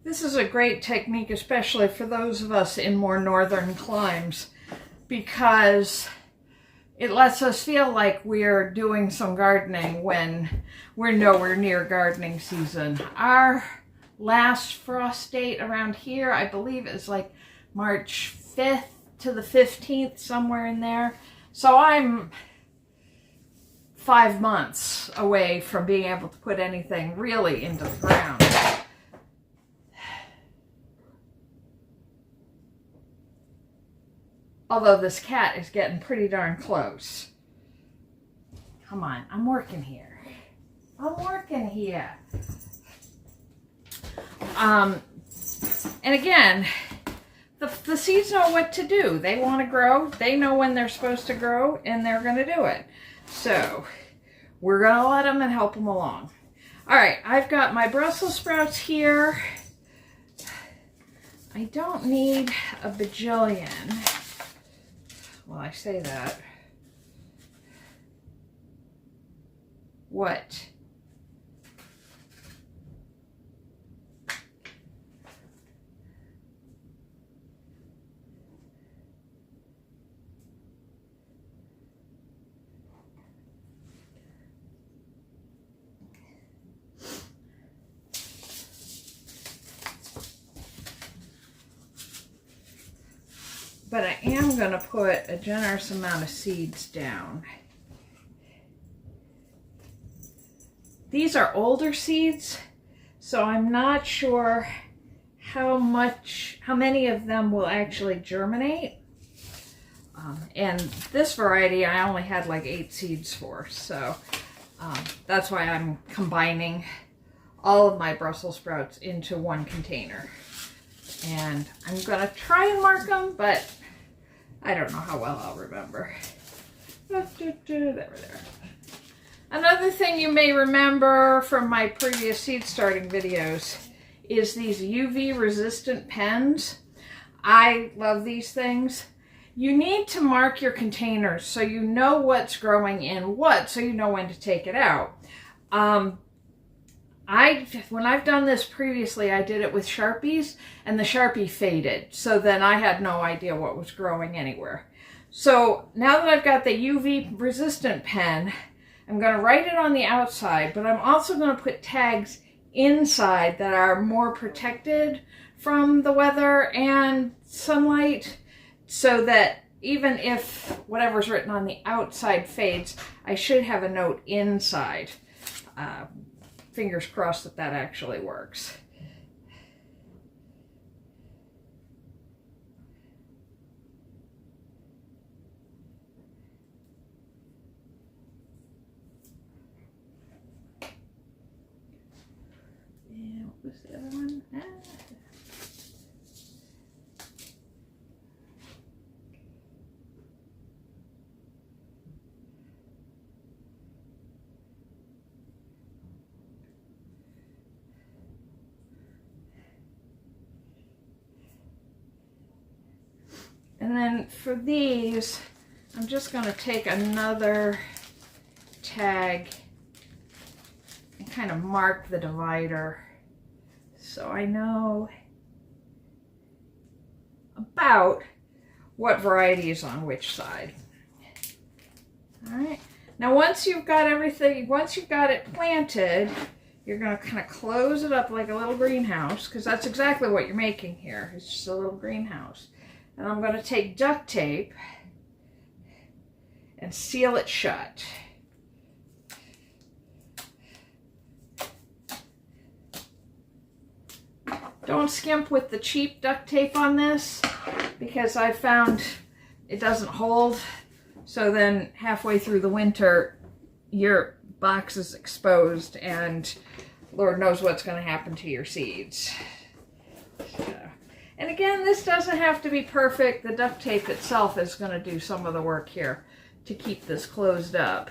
This is a great technique, especially for those of us in more northern climes, because it lets us feel like we're doing some gardening when we're nowhere near gardening season. Our last frost date around here, I believe, is like March 5th to the 15th, somewhere in there. So I'm 5 months away from being able to put anything really into the ground. Although this cat is getting pretty darn close. Come on, I'm working here. I'm working here. And again, the seeds know what to do. They want to grow. They know when they're supposed to grow, and they're going to do it. So we're going to let them and help them along. All right, I've got my Brussels sprouts here. I don't need a bajillion. Well, I say that. What? But I am going to put a generous amount of seeds down. These are older seeds, so I'm not sure how many of them will actually germinate. And this variety I only had like 8 seeds for, so that's why I'm combining all of my Brussels sprouts into one container. And I'm going to try and mark them, but I don't know how well I'll remember. There. Another thing you may remember from my previous seed starting videos is these UV resistant pens. I love these things. You need to mark your containers so you know what's growing in what, so you know when to take it out. When I've done this previously, I did it with Sharpies, and the Sharpie faded. So then I had no idea what was growing anywhere. So now that I've got the UV resistant pen, I'm going to write it on the outside, but I'm also going to put tags inside that are more protected from the weather and sunlight, so that even if whatever's written on the outside fades, I should have a note inside. Fingers crossed that that actually works. And what was the other one? And then for these, I'm just going to take another tag and kind of mark the divider so I know about what variety is on which side. All right. Now once you've got everything, once you've got it planted, you're going to kind of close it up like a little greenhouse, because that's exactly what you're making here. It's just a little greenhouse. And I'm going to take duct tape and seal it shut. Don't skimp with the cheap duct tape on this, because I found it doesn't hold. So then halfway through the winter, your box is exposed and Lord knows what's going to happen to your seeds. And again, this doesn't have to be perfect. The duct tape itself is going to do some of the work here to keep this closed up.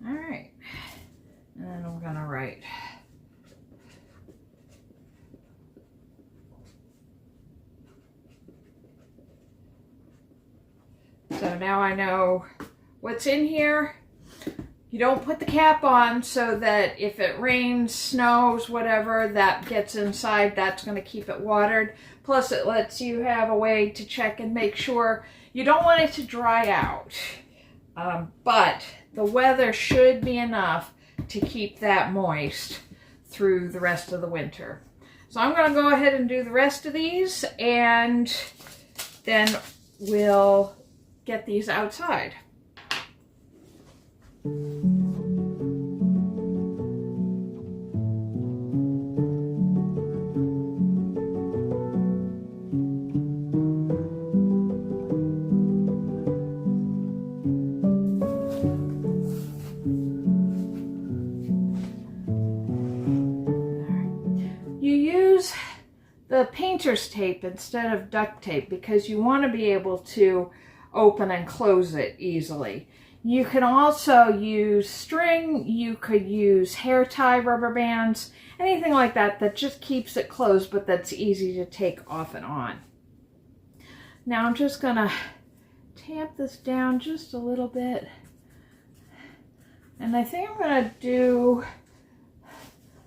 All right, and then I'm going to write So now I know what's in here. You don't put the cap on so that if it rains, snows, whatever, that gets inside. That's going to keep it watered. Plus it lets you have a way to check and make sure you don't want it to dry out. But the weather should be enough to keep that moist through the rest of the winter. So I'm going to go ahead and do the rest of these, and then we'll get these outside. You use the painter's tape instead of duct tape because you want to be able to open and close it easily. You can also use string, you could use hair tie rubber bands, anything like that that just keeps it closed but that's easy to take off and on. Now I'm just going to tamp this down just a little bit, and I think I'm going to do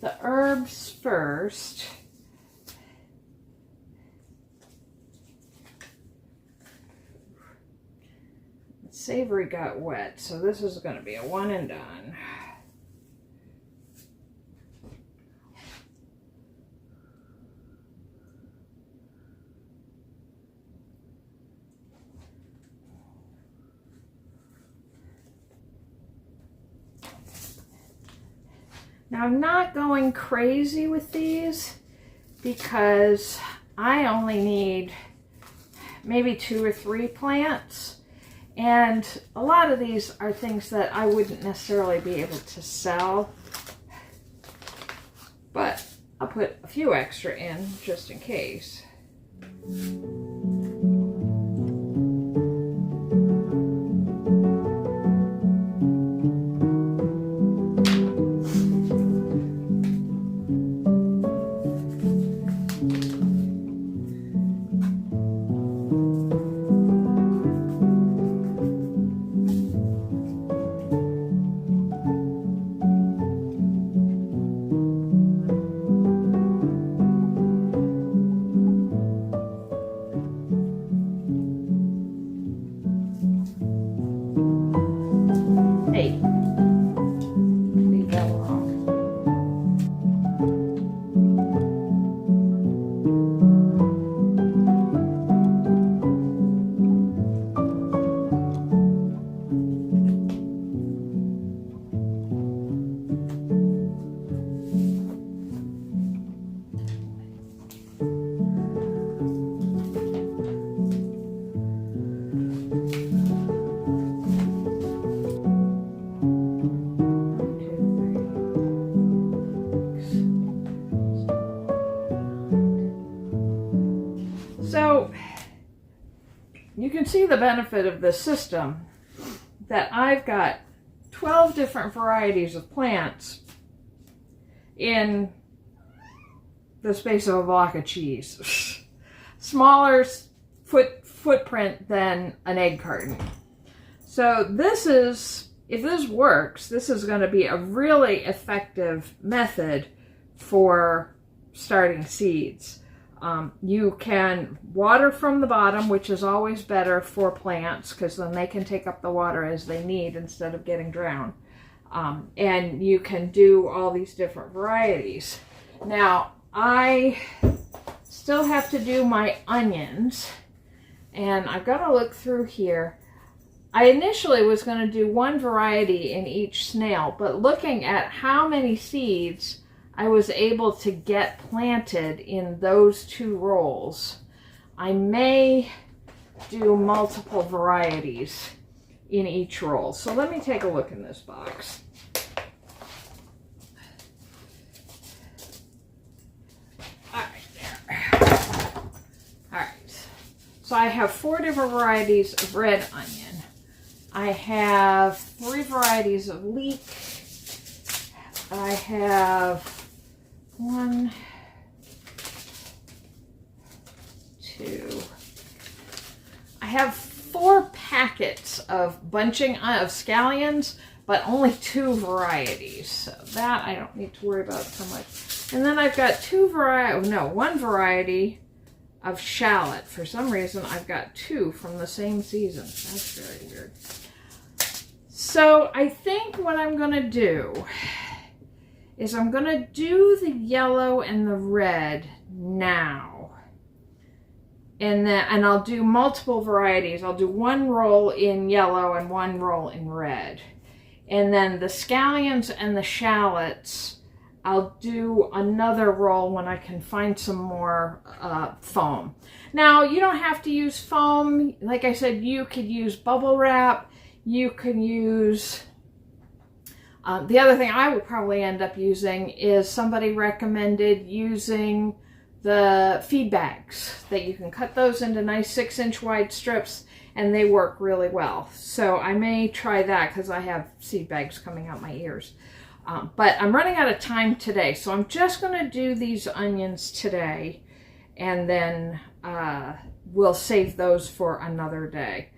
the herbs first. The savory got wet, so this is going to be a one and done. Now I'm not going crazy with these because I only need maybe 2 or 3 plants, and a lot of these are things that I wouldn't necessarily be able to sell, but I'll put a few extra in just in case. So you can see the benefit of this system, that I've got 12 different varieties of plants in the space of a block of cheese. Smaller footprint than an egg carton. So this is, if this works, this is going to be a really effective method for starting seeds. You can water from the bottom, which is always better for plants because then they can take up the water as they need instead of getting drowned. And you can do all these different varieties. Now, I still have to do my onions, and I've got to look through here. I initially was going to do one variety in each snail, but looking at how many seeds I was able to get planted in those 2 rolls, I may do multiple varieties in each roll. So let me take a look in this box. All right, there. All right. So I have 4 different varieties of red onion. I have 3 varieties of leek. I have 1, 2. I have 4 packets of bunching of scallions, but only 2 varieties. So that I don't need to worry about so much. And then I've got 1 variety of shallot. For some reason, I've got 2 from the same season. That's very weird. So I think what I'm going to do is I'm going to do the yellow and the red now. And I'll do multiple varieties. I'll do 1 roll in yellow and 1 roll in red. And then the scallions and the shallots, I'll do another roll when I can find some more foam. Now, you don't have to use foam. Like I said, you could use bubble wrap. You can use... the other thing I would probably end up using is somebody recommended using the feed bags, that you can cut those into nice 6-inch wide strips, and they work really well. So I may try that because I have seed bags coming out my ears. But I'm running out of time today, so I'm just going to do these onions today, and then we'll save those for another day.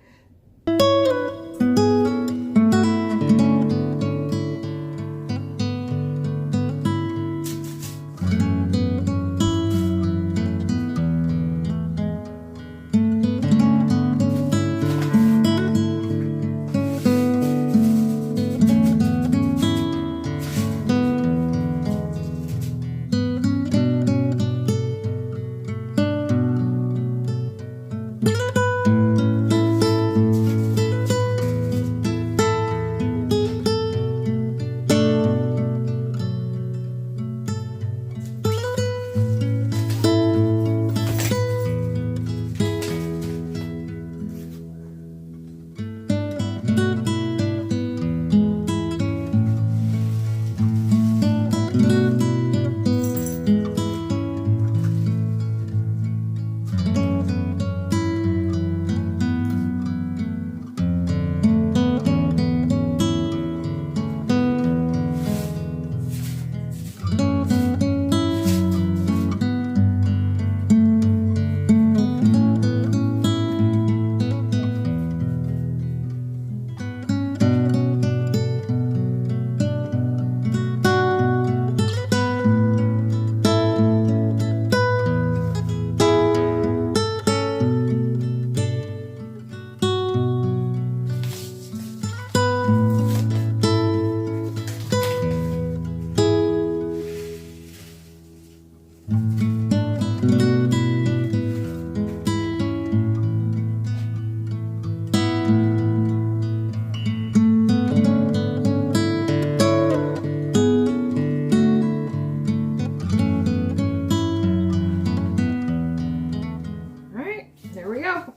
There we go.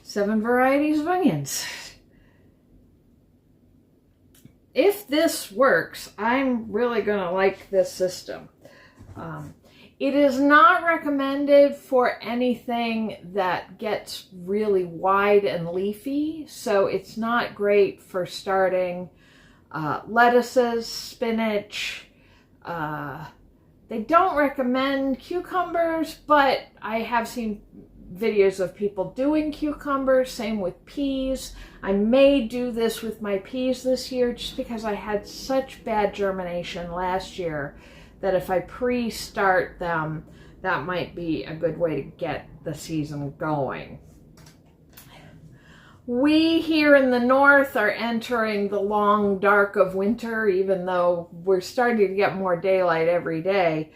7 varieties of onions. If this works, I'm really going to like this system. It is not recommended for anything that gets really wide and leafy, so it's not great for starting lettuces, spinach. They don't recommend cucumbers, but I have seen videos of people doing cucumbers, same with peas. I may do this with my peas this year just because I had such bad germination last year that if I pre-start them, that might be a good way to get the season going. We here in the north are entering the long dark of winter, even though we're starting to get more daylight every day.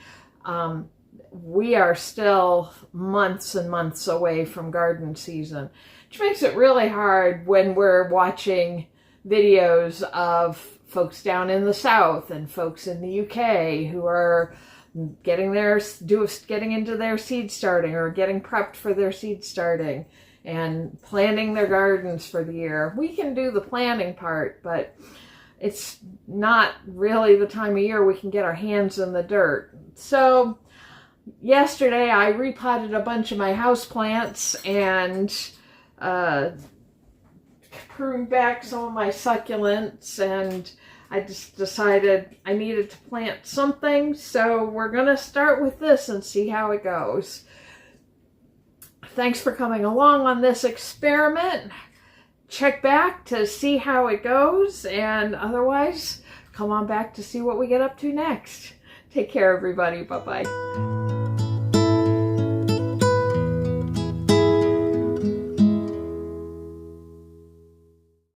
We are still months and months away from garden season, which makes it really hard when we're watching videos of folks down in the south and folks in the UK who are getting into their seed starting or getting prepped for their seed starting and planting their gardens for the year. We can do the planning part, but it's not really the time of year we can get our hands in the dirt. So yesterday I repotted a bunch of my houseplants and pruned back some of my succulents, and I just decided I needed to plant something, so we're going to start with this and see how it goes. thanks for coming along on this experiment. Check back to see how it goes, and otherwise, come on back to see what we get up to next. Take care, everybody. Bye-bye.